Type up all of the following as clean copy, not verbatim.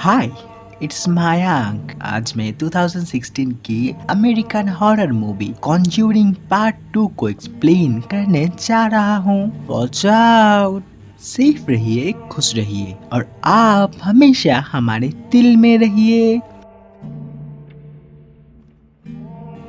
हाय, it's मायांक। आज मैं 2016 की American horror movie Conjuring part 2 को एक्सप्लेन करने जा रहा हूँ। Watch out. सेफ रहिए, खुश रहिए और आप हमेशा हमारे दिल में रहिए।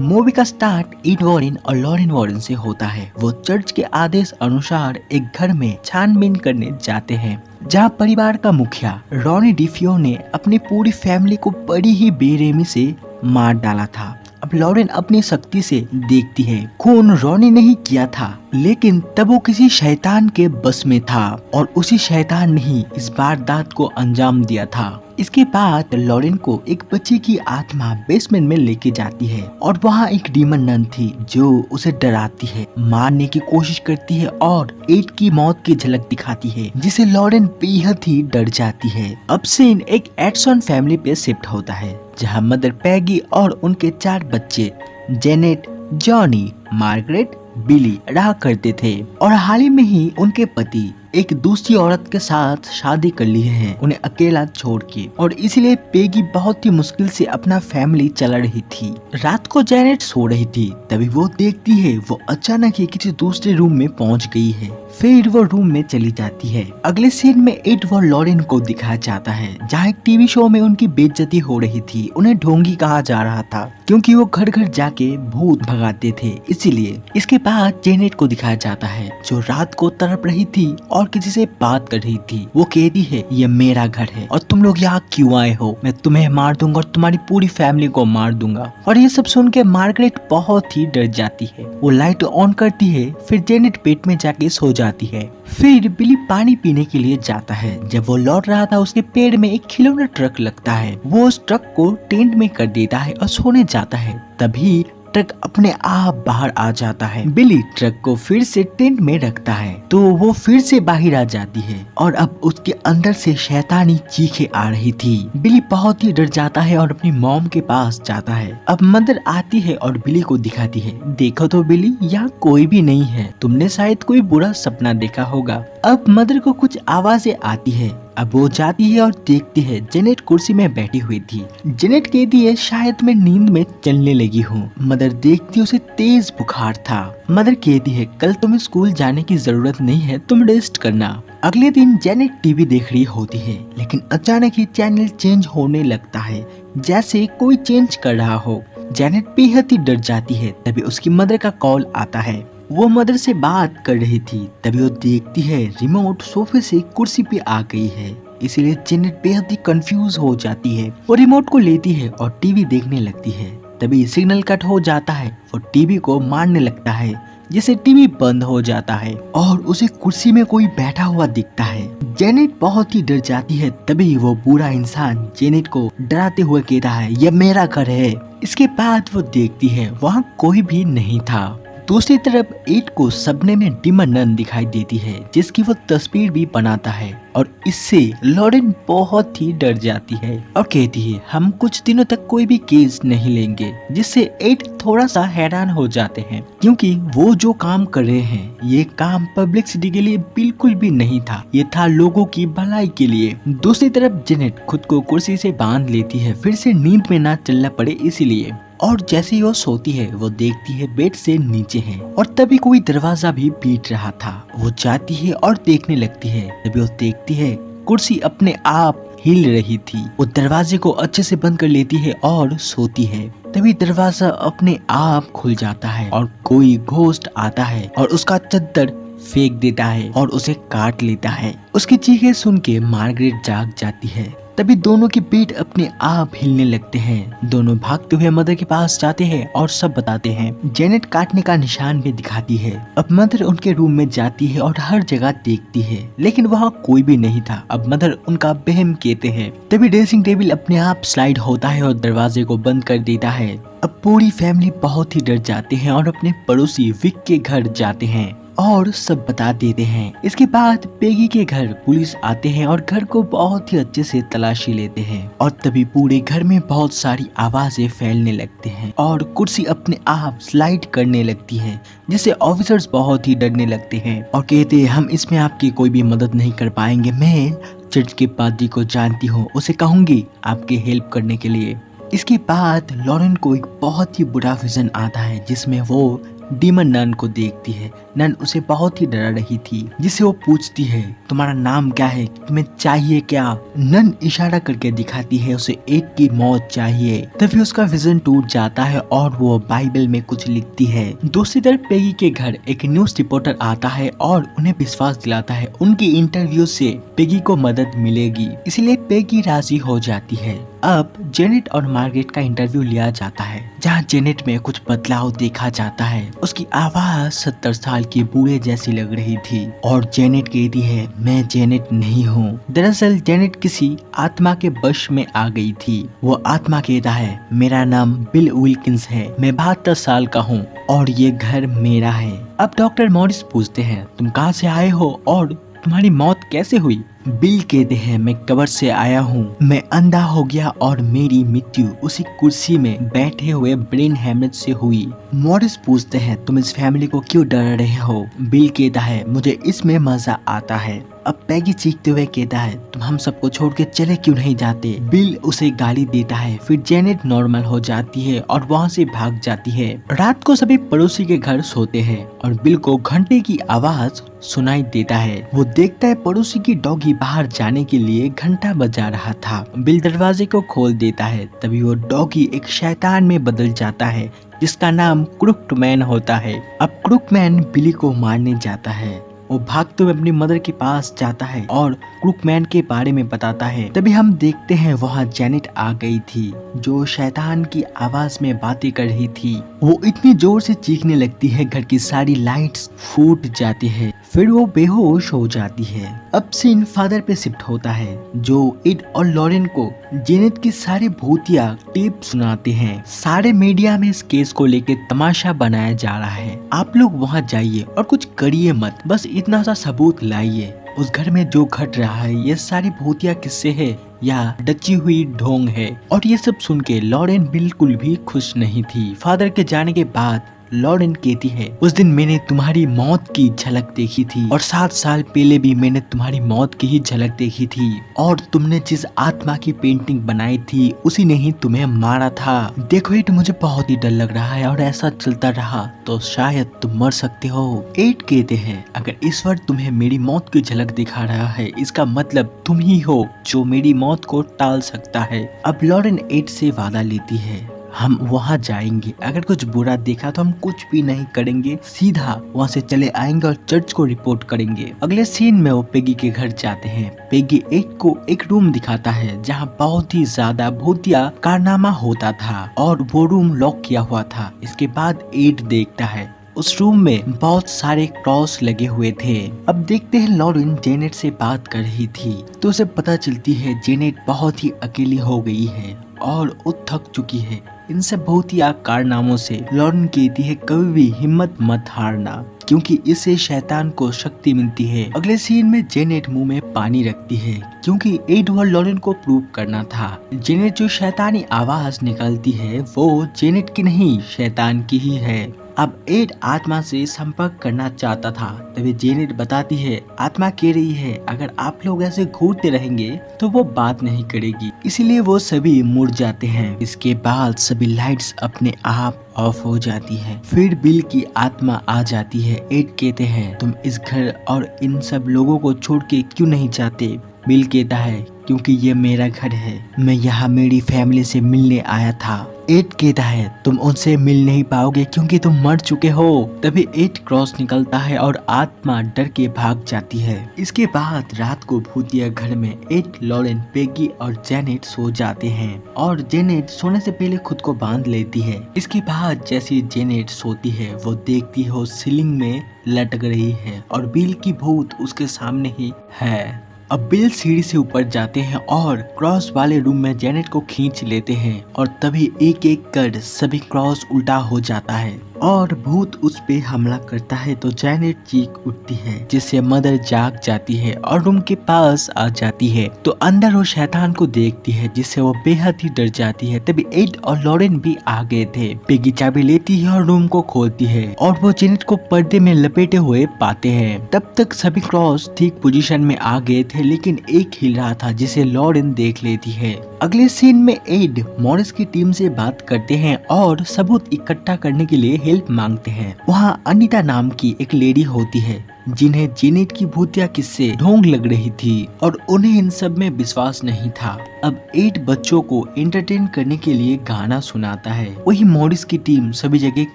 मूवी का स्टार्ट एड वॉरेन और लॉरेन वॉरेन से होता है। वो चर्च के आदेश अनुसार एक घर में छानबीन करने जाते हैं, जहां परिवार का मुखिया रॉनी डिफियो ने अपनी पूरी फैमिली को बड़ी ही बेरहमी से मार डाला था। अब लॉरेन अपनी शक्ति से देखती है खून रॉनी नहीं किया था, लेकिन तब वो किसी शैतान के बस में था और उसी शैतान ने ही इस वारदात को अंजाम दिया था। इसके बाद लॉरेन को एक बच्ची की आत्मा बेसमेंट में लेके जाती है और वहाँ एक डीमन नन थी जो उसे डराती है, मारने की कोशिश करती है और एड की मौत की झलक दिखाती है, जिसे लॉरेन बेहद ही डर जाती है। अब सीन एक एडसन फैमिली पे शिफ्ट होता है, जहाँ मदर पैगी और उनके 4 बच्चे जेनेट, जॉनी, मार्गरेट, बिली रहा करते थे और हाल ही में ही उनके पति एक दूसरी औरत के साथ शादी कर लिए हैं, उन्हें अकेला छोड़ के, और इसलिए पेगी बहुत ही मुश्किल से अपना फैमिली चला रही थी। रात को जेनेट सो रही थी, तभी वो देखती है वो अचानक ही किसी दूसरे रूम में पहुंच गई है। फिर वो रूम में चली जाती है। अगले सीन में एड व लॉरेन को दिखाया जाता है, जहाँ एक टीवी शो में उनकी बेइज्जती हो रही थी। उन्हें ढोंगी कहा जा रहा था क्योंकि वो घर घर जाके भूत भगाते थे, इसीलिए। इसके बाद जेनेट को दिखाया जाता है, जो रात को तड़प रही थी और किसी से बात कर रही थी। वो कहती है, ये मेरा घर है और तुम लोग यहाँ क्यों आए हो? मैं तुम्हें मार दूंगा और तुम्हारी पूरी फैमिली को मार दूंगा। और ये सब सुन के मार्गरेट बहुत ही डर जाती है। वो लाइट ऑन करती है, फिर जेनेट पेट में जाके सो जाती है। फिर बिली पानी पीने के लिए जाता है। जब वो लौट रहा था, उसके पेड़ में एक खिलौना ट्रक लगता है। वो उस ट्रक को टेंट में कर देता है और सोने जाता है। तभी ट्रक अपने आप बाहर आ जाता है। बिली ट्रक को फिर से टेंट में रखता है तो वो फिर से बाहर आ जाती है और अब उसके अंदर से शैतानी चीखें आ रही थी। बिली बहुत ही डर जाता है और अपनी मॉम के पास जाता है। अब मदर आती है और बिली को दिखाती है, देखो तो बिली, यहाँ कोई भी नहीं है, तुमने शायद कोई बुरा सपना देखा होगा। अब मदर को कुछ आवाजें आती है। अब वो जाती है और देखती है जेनेट कुर्सी में बैठी हुई थी। जेनेट कहती है, शायद मैं नींद में चलने लगी हूँ। मदर देखती, उसे तेज बुखार था। मदर कहती है, कल तुम्हें स्कूल जाने की जरूरत नहीं है, तुम रेस्ट करना। अगले दिन जेनेट टीवी देख रही होती है, लेकिन अचानक ही चैनल चेंज होने लगता है, जैसे कोई चेंज कर रहा हो। जेनेट बेहद ही डर जाती है। तभी उसकी मदर का कॉल आता है। वो मदर से बात कर रही थी। तभी वो देखती है रिमोट सोफे से कुर्सी पे आ गई है, इसलिए जेनेट बेहद ही कंफ्यूज हो जाती है। वो रिमोट को लेती है और टीवी देखने लगती है। तभी सिग्नल कट हो जाता है। वो टीवी को मारने लगता है, जिससे टीवी बंद हो जाता है और उसे कुर्सी में कोई बैठा हुआ दिखता है। जेनेट बहुत ही डर जाती है। तभी वो बुरा इंसान जेनेट को डराते हुए कहता है, यह मेरा घर है। इसके बाद वो देखती है वहाँ कोई भी नहीं था। दूसरी तरफ एड को सपने में डीमन नन दिखाई देती है, जिसकी वो तस्वीर भी बनाता है और इससे लॉरेन बहुत ही डर जाती है और कहती है, हम कुछ दिनों तक कोई भी केस नहीं लेंगे, जिससे एड थोड़ा सा हैरान हो जाते हैं, क्योंकि वो जो काम कर रहे हैं ये काम पब्लिसिटी के लिए बिल्कुल भी नहीं था, ये था लोगों की भलाई के लिए। दूसरी तरफ जेनेट खुद को कुर्सी से बांध लेती है, फिर से नींद में ना चलना पड़े इसीलिए। और जैसे ही वो सोती है, वो देखती है बेड से नीचे है और तभी कोई दरवाजा भी पीट रहा था। वो जाती है और देखने लगती है। तभी वो देखती है कुर्सी अपने आप हिल रही थी। वो दरवाजे को अच्छे से बंद कर लेती है और सोती है। तभी दरवाजा अपने आप खुल जाता है और कोई घोस्ट आता है और उसका चद्दर फेंक देता है और उसे काट लेता है। उसकी चीखें सुन के मार्गरेट जाग जाती है। तभी दोनों के पेट अपने आप हिलने लगते हैं। दोनों भागते हुए मदर के पास जाते हैं और सब बताते हैं। जेनेट काटने का निशान भी दिखाती है। अब मदर उनके रूम में जाती है और हर जगह देखती है, लेकिन वहाँ कोई भी नहीं था। अब मदर उनका बहम कहते हैं। तभी ड्रेसिंग टेबल अपने आप स्लाइड होता है और दरवाजे को बंद कर देता है। अब पूरी फैमिली बहुत ही डर जाते हैं और अपने पड़ोसी विक के घर जाते हैं और सब बता देते हैं। इसके बाद पेगी के घर पुलिस आते हैं और घर को बहुत ही अच्छे से तलाशी लेते हैं और तभी पूरे घर में बहुत सारी आवाजें फैलने लगते हैं और कुर्सी अपने आप स्लाइड करने लगती है, जिससे ऑफिसर्स बहुत ही डरने लगते हैं और कहते हैं, हम इसमें आपकी कोई भी मदद नहीं कर पाएंगे, मैं चर्च के पादरी को जानती हूँ, उसे कहूंगी आपकी हेल्प करने के लिए। इसके बाद लॉरेन को एक बहुत ही बुरा विजन आता है जिसमें वो डीमन नन को देखती है। नन उसे बहुत ही डरा रही थी, जिसे वो पूछती है तुम्हारा नाम क्या है, तुम्हें चाहिए क्या। नन इशारा करके दिखाती है उसे एड की मौत चाहिए। तभी उसका विजन टूट जाता है और वो बाइबल में कुछ लिखती है। दूसरी तरफ पेगी के घर एक न्यूज रिपोर्टर आता है और उन्हें विश्वास दिलाता है उनकी इंटरव्यू से पेगी को मदद मिलेगी, इसलिए पेगी राजी हो जाती है। अब जेनेट और मार्गरेट का इंटरव्यू लिया जाता है, जहाँ जेनेट में कुछ बदलाव देखा जाता है। उसकी आवाज 70 साल की बूढ़े जैसी लग रही थी और जेनेट कहती है मैं जेनेट नहीं हूँ। दरअसल जेनेट किसी आत्मा के वश में आ गई थी। वो आत्मा कहता है मेरा नाम बिल विल्किंस है, मैं 72 साल का हूँ और ये घर मेरा है। अब डॉक्टर मॉरिस पूछते हैं तुम कहाँ से आए हो और तुम्हारी मौत कैसे हुई। बिल कहते हैं मैं कब्र से आया हूँ, मैं अंधा हो गया और मेरी मृत्यु उसी कुर्सी में बैठे हुए ब्रेन हैमरेज से हुई। मॉरिस पूछते हैं तुम इस फैमिली को क्यों डर रहे हो। बिल कहता है मुझे इसमें मजा आता है। अब पैगी चीखते हुए कहता है तुम हम सबको छोड़ के चले क्यों नहीं जाते। बिल उसे गाली देता है। फिर जेनेट नॉर्मल हो जाती है और वहाँ से भाग जाती है। रात को सभी पड़ोसी के घर सोते हैं और बिल को घंटे की आवाज सुनाई देता है। वो देखता है पड़ोसी की डॉगी बाहर जाने के लिए घंटा बजा रहा था। बिल दरवाजे को खोल देता है, तभी वो डॉगी एक शैतान में बदल जाता है जिसका नाम क्रुकमैन होता है। अब क्रुकमैन बिली को मारने जाता है। वो भागते हुए अपनी मदर के पास जाता है और क्रुकमैन के बारे में बताता है। तभी हम देखते हैं वहाँ जेनेट आ गई थी जो शैतान की आवाज में बातें कर रही थी। वो इतनी जोर से चीखने लगती है घर की सारी लाइट्स फूट जाती है, फिर वो बेहोश हो जाती है। अब सीन फादर पे शिफ्ट होता है जो एड और लॉरेन को जेनेट की सारी भूतिया टेप सुनाते हैं। सारे मीडिया में इस केस को लेके तमाशा बनाया जा रहा है। आप लोग वहाँ जाइए और कुछ करिए मत, बस इतना सा सबूत लाइए। उस घर में जो घट रहा है ये सारी भूतिया किस्से है या डची हुई ढोंग है। और ये सब सुन के लॉरेन बिल्कुल भी खुश नहीं थी। फादर के जाने के बाद लॉरेन कहती है उस दिन मैंने तुम्हारी मौत की झलक देखी थी और 7 साल पहले भी मैंने तुम्हारी मौत की ही झलक देखी थी और तुमने जिस आत्मा की पेंटिंग बनाई थी उसी ने ही तुम्हें मारा था। देखो एड मुझे बहुत ही डर लग रहा है और ऐसा चलता रहा तो शायद तुम मर सकते हो। एड कहते हैं अगर ईश्वर तुम्हें मेरी मौत की झलक दिखा रहा है इसका मतलब तुम ही हो जो मेरी मौत को टाल सकता है। अब लॉरेन एड से वादा लेती है हम वहाँ जाएंगे, अगर कुछ बुरा देखा तो हम कुछ भी नहीं करेंगे, सीधा वहाँ से चले आएंगे और चर्च को रिपोर्ट करेंगे। अगले सीन में वो पेगी के घर जाते हैं। पेगी एड को एक रूम दिखाता है जहाँ बहुत ही ज्यादा भूतिया कारनामा होता था और वो रूम लॉक किया हुआ था। इसके बाद एड देखता है उस रूम में बहुत सारे क्रॉस लगे हुए थे। अब देखते हैं लॉरेन जेनेट से बात कर रही थी तो उसे पता चलती है जेनेट बहुत ही अकेली हो गई है और वो थक चुकी है इन सब भूतिया कारनामों से। लॉरेन कहती है कभी भी हिम्मत मत हारना क्योंकि इससे शैतान को शक्ति मिलती है। अगले सीन में जेनेट मुंह में पानी रखती है क्योंकि एड और लॉरेन को प्रूव करना था। जेनेट जो शैतानी आवाज निकालती है वो जेनेट की नहीं शैतान की ही है। अब एड आत्मा से संपर्क करना चाहता था, तभी जेनेट बताती है आत्मा कह रही है अगर आप लोग ऐसे घूरते रहेंगे तो वो बात नहीं करेगी, इसलिए वो सभी मुड़ जाते हैं। इसके बाद सभी लाइट्स अपने आप ऑफ हो जाती है। फिर बिल की आत्मा आ जाती है। एड कहते हैं तुम इस घर और इन सब लोगों को छोड़ के क्यों नहीं जाते। बिल कहता है क्योंकि ये मेरा घर है, मैं यहाँ मेरी फैमिली से मिलने आया था। एड कहता है तुम उनसे मिल नहीं पाओगे क्योंकि तुम मर चुके हो। तभी एड क्रॉस निकलता है और आत्मा डर के भाग जाती है। इसके बाद रात को भूतिया घर में एड, लॉरेन, पेगी और जेनेट सो जाते हैं और जेनेट सोने से पहले खुद को बांध लेती है। इसके बाद जैसे जेनेट सोती है वो देखती है सीलिंग में लटक रही है और बिल की भूत उसके सामने ही है। अब बिल सीढ़ी से ऊपर जाते हैं और क्रॉस वाले रूम में जेनेट को खींच लेते हैं और तभी एक एक कर सभी क्रॉस उल्टा हो जाता है। और भूत उस पे हमला करता है तो जेनेट चीख उठती है, जिससे मदर जाग जाती है और रूम के पास आ जाती है। तो अंदर वो शैतान को देखती है, जिससे वो बेहद ही डर जाती है। तभी एड और लॉरेन भी आ गए थे। पेगी चाबी लेती है और रूम को खोलती है और वो जेनेट को पर्दे में लपेटे हुए पाते हैं। तब तक सभी क्रॉस ठीक पोजीशन में आ गए थे, लेकिन एक हिल रहा था, जिसे लॉरेन देख लेती है। अगले सीन में एड मॉरिस की टीम से बात करते हैं और सबूत इकट्ठा करने के लिए हेल्प मांगते हैं। वहाँ अनीता नाम की एक लेडी होती है, जिन्हें जेनेट की भूतिया किस्से ढोंग लग रही थी और उन्हें इन सब में विश्वास नहीं था। अब एड बच्चों को एंटरटेन करने के लिए गाना सुनाता है। वही मॉरिस की टीम सभी जगह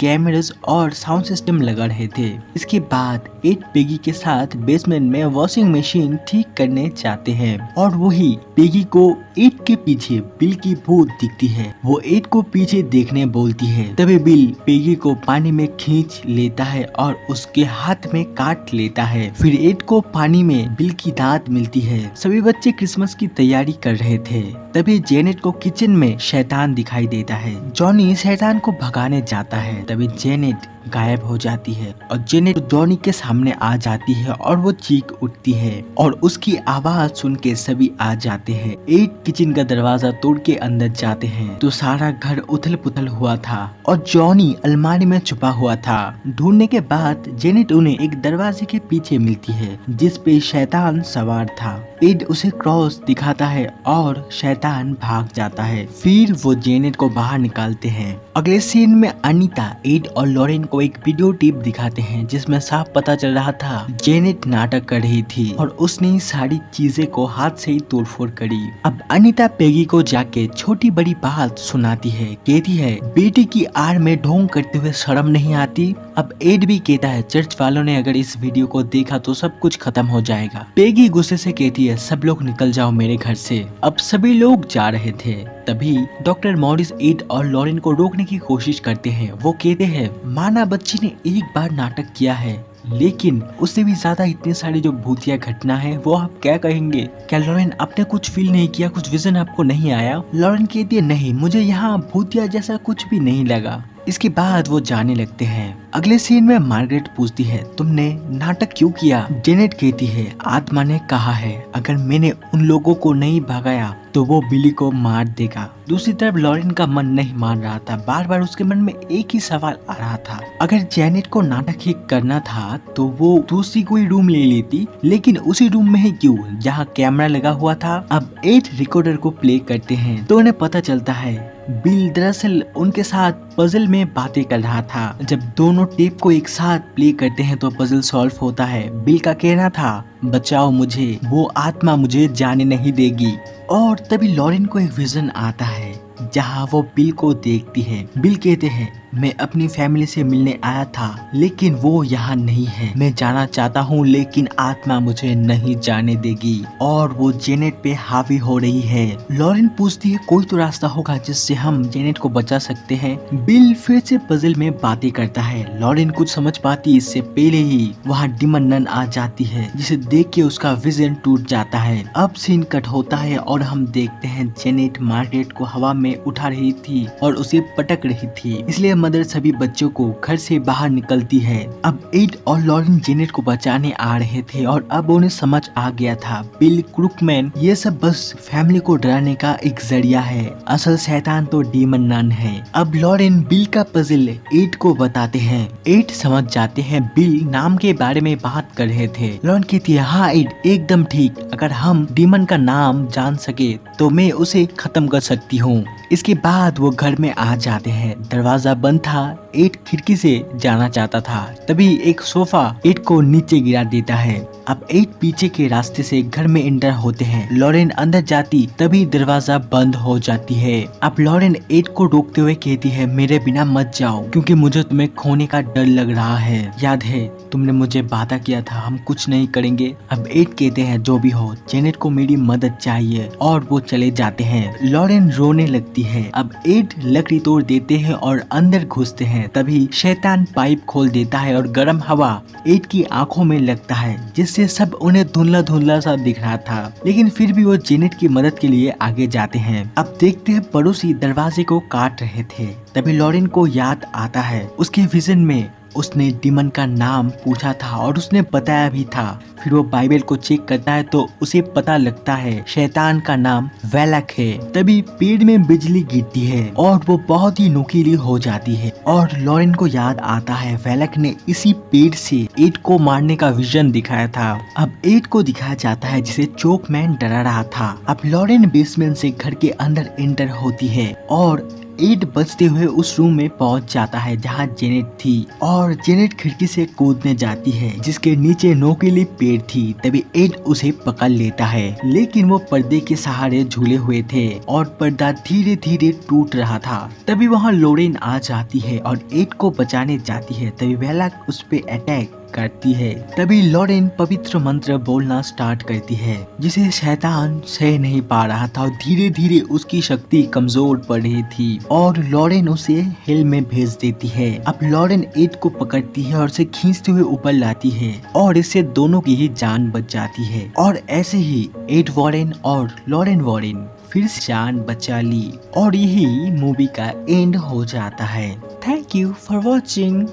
कैमरास और साउंड सिस्टम लगा रहे थे। इसके बाद एड पेगी के साथ बेसमेंट में वॉशिंग मशीन ठीक करने जाते हैं और वही पेगी को एड के पीछे बिल की भूत दिखती है। वो एड को पीछे देखने बोलती है। तभी बिल पेगी को पानी में खींच लेता है और उसके हाथ में काट लेता है। फिर एड को पानी में बिल की दांत मिलती है। सभी बच्चे क्रिसमस की तैयारी कर रहे थे। तभी जेनेट को किचन में शैतान दिखाई देता है। जॉनी शैतान को भगाने जाता है। तभी जेनेट गायब हो जाती है और जेनेट जॉनी के सामने आ जाती है और वो चीख उठती है और उसकी आवाज सुन के सभी आ जाते हैं। एड किचन का दरवाजा तोड़ के अंदर जाते हैं तो सारा घर उथल पुथल हुआ था और जॉनी अलमारी में छुपा हुआ था। ढूंढने के बाद जेनेट उन्हें एक दरवाजे के पीछे मिलती है, जिस पे शैतान सवार था। एड उसे क्रॉस दिखाता है और शैतान भाग जाता है। फिर वो जेनेट को बाहर निकालते हैं। अगले सीन में अनीता, एड और लॉरेन को एक वीडियो टेप दिखाते हैं, जिसमें साफ पता चल रहा था जेनेट नाटक कर रही थी और उसने सारी चीजें को हाथ से ही तोड़फोड़ करी। अब अनीता पेगी को जाके छोटी बड़ी बात सुनाती है। कहती है बेटी की आड़ में ढोंग करते हुए शर्म नहीं आती। अब एड भी कहता है चर्च वालों ने अगर इस वीडियो को देखा तो सब कुछ खत्म हो जाएगा। पेगी गुस्से से कहती है सब लोग निकल जाओ मेरे घर से। अब सभी लोग जा रहे थे। तभी डॉक्टर मॉरिस एड और लॉरेन को रोकने की कोशिश करते हैं। वो कहते हैं माना बच्ची ने एक बार नाटक किया है, लेकिन उससे भी ज्यादा इतनी सारी जो भूतिया घटना है वो आप क्या कहेंगे? क्या लॉरेन आपने कुछ फील नहीं किया, कुछ विजन आपको नहीं आया? लॉरेन कहती है नहीं, मुझे यहाँ भूतिया जैसा कुछ भी नहीं लगा। इसके बाद वो जाने लगते हैं। अगले सीन में मार्गरेट पूछती है तुमने नाटक क्यों किया? जेनेट कहती है आत्मा ने कहा है अगर मैंने उन लोगों को नहीं भगाया तो वो बिली को मार देगा। दूसरी तरफ लॉरेन का मन नहीं मान रहा था। बार बार उसके मन में एक ही सवाल आ रहा था, अगर जेनेट को नाटक ही करना था तो वो दूसरी कोई रूम ले लेती, लेकिन उसी रूम में ही क्यों जहाँ कैमरा लगा हुआ था। अब 8 रिकॉर्डर को प्ले करते हैं तो उन्हें पता चलता है बिल दरअसल उनके साथ पजल में बातें कर रहा था। जब दोनों टेप को एक साथ प्ले करते हैं तो पजल सॉल्व होता है। बिल का कहना था बचाओ मुझे, वो आत्मा मुझे जाने नहीं देगी। और तभी लॉरेन को एक विजन आता है जहाँ वो बिल को देखती है। बिल कहते हैं मैं अपनी फैमिली से मिलने आया था, लेकिन वो यहाँ नहीं है। मैं जाना चाहता हूँ लेकिन आत्मा मुझे नहीं जाने देगी और वो जेनेट पे हावी हो रही है। लॉरेन पूछती है कोई तो रास्ता होगा जिससे हम जेनेट को बचा सकते हैं। बिल फिर से पजल में बातें करता है। लॉरेन कुछ समझ पाती इससे पहले ही वहाँ डिमन नन आ जाती है, जिसे देख के उसका विजन टूट जाता है। अब सीन कट होता है और हम देखते हैं जेनेट मार्गरेट को हवा में उठा रही थी और उसे पटक रही थी, इसलिए मदर सभी बच्चों को घर से बाहर निकलती है। अब एड और लॉरेन जेनेट को बचाने आ रहे थे और अब उन्हें समझ आ गया था बिल क्रुकमैन ये सब बस फैमिली को डराने का एक जरिया है, असल शैतान तो डीमन नन है। अब लॉरेन बिल का पजल एड को बताते हैं। एड समझ जाते हैं बिल नाम के बारे में बात कर रहे थे। लॉरेन कहती है हाँ एड एकदम ठीक, अगर हम डीमन का नाम जान सके तो मैं उसे खत्म कर सकती हूँ। इसके बाद वो घर में आ जाते हैं। दरवाजा बंद था। एड खिड़की से जाना चाहता था, तभी एक सोफा एड को नीचे गिरा देता है। अब एड पीछे के रास्ते से घर में एंटर होते हैं। लॉरेन अंदर जाती तभी दरवाजा बंद हो जाती है। अब लॉरेन एड को रोकते हुए कहती है मेरे बिना मत जाओ, क्योंकि मुझे तुम्हें खोने का डर लग रहा है। याद है तुमने मुझे वादा किया था हम कुछ नहीं करेंगे। अब एड कहते हैं जो भी हो जेनेट को मेरी मदद चाहिए और वो चले जाते हैं। लॉरेन रोने लगती होती है। अब एड लकड़ी तोड़ देते हैं और अंदर घुसते हैं। तभी शैतान पाइप खोल देता है और गर्म हवा एड की आंखों में लगता है, जिससे सब उन्हें धुंधला धुंधला सा दिख रहा था। लेकिन फिर भी वो जेनेट की मदद के लिए आगे जाते हैं। अब देखते हैं पड़ोसी दरवाजे को काट रहे थे। तभी लॉरेन को याद आता है, उसके विजन में उसने डीमन का नाम पूछा था और उसने बताया भी था। फिर वो बाइबल को चेक करता है तो उसे पता लगता है शैतान का नाम वेलक है। तभी पेड़ में बिजली गिरती है और वो बहुत ही नुकीली हो जाती है और लॉरेन को याद आता है वेलक ने इसी पेड़ से एड को मारने का विजन दिखाया था। अब एड को दिखाया जाता है जिसे चोकमैन डरा रहा था। अब लॉरेन बेसमेंट से घर के अंदर एंटर होती है और एड बचते हुए उस रूम में पहुंच जाता है जहां जेनेट थी और जेनेट खिड़की से कूदने जाती है जिसके नीचे नोकीली पेड़ थी। तभी एड उसे पकड़ लेता है, लेकिन वो पर्दे के सहारे झूले हुए थे और पर्दा धीरे धीरे टूट रहा था। तभी वहां लॉरेन आ जाती है और एड को बचाने जाती है। तभी वेलक उस पे अटैक करती है। तभी लॉरेन पवित्र मंत्र बोलना स्टार्ट करती है जिसे शैतान सह नहीं पा रहा था और धीरे धीरे उसकी शक्ति कमजोर पड़ रही थी और लॉरेन उसे हेल में भेज देती है। अब लॉरेन एड को पकड़ती है और उसे खींचते हुए ऊपर लाती है और इससे दोनों की ही जान बच जाती है और ऐसे ही एड वॉरेन और लॉरेन वॉरेन फिर से जान बचा ली और यही मूवी का एंड हो जाता है। Thank you for watching.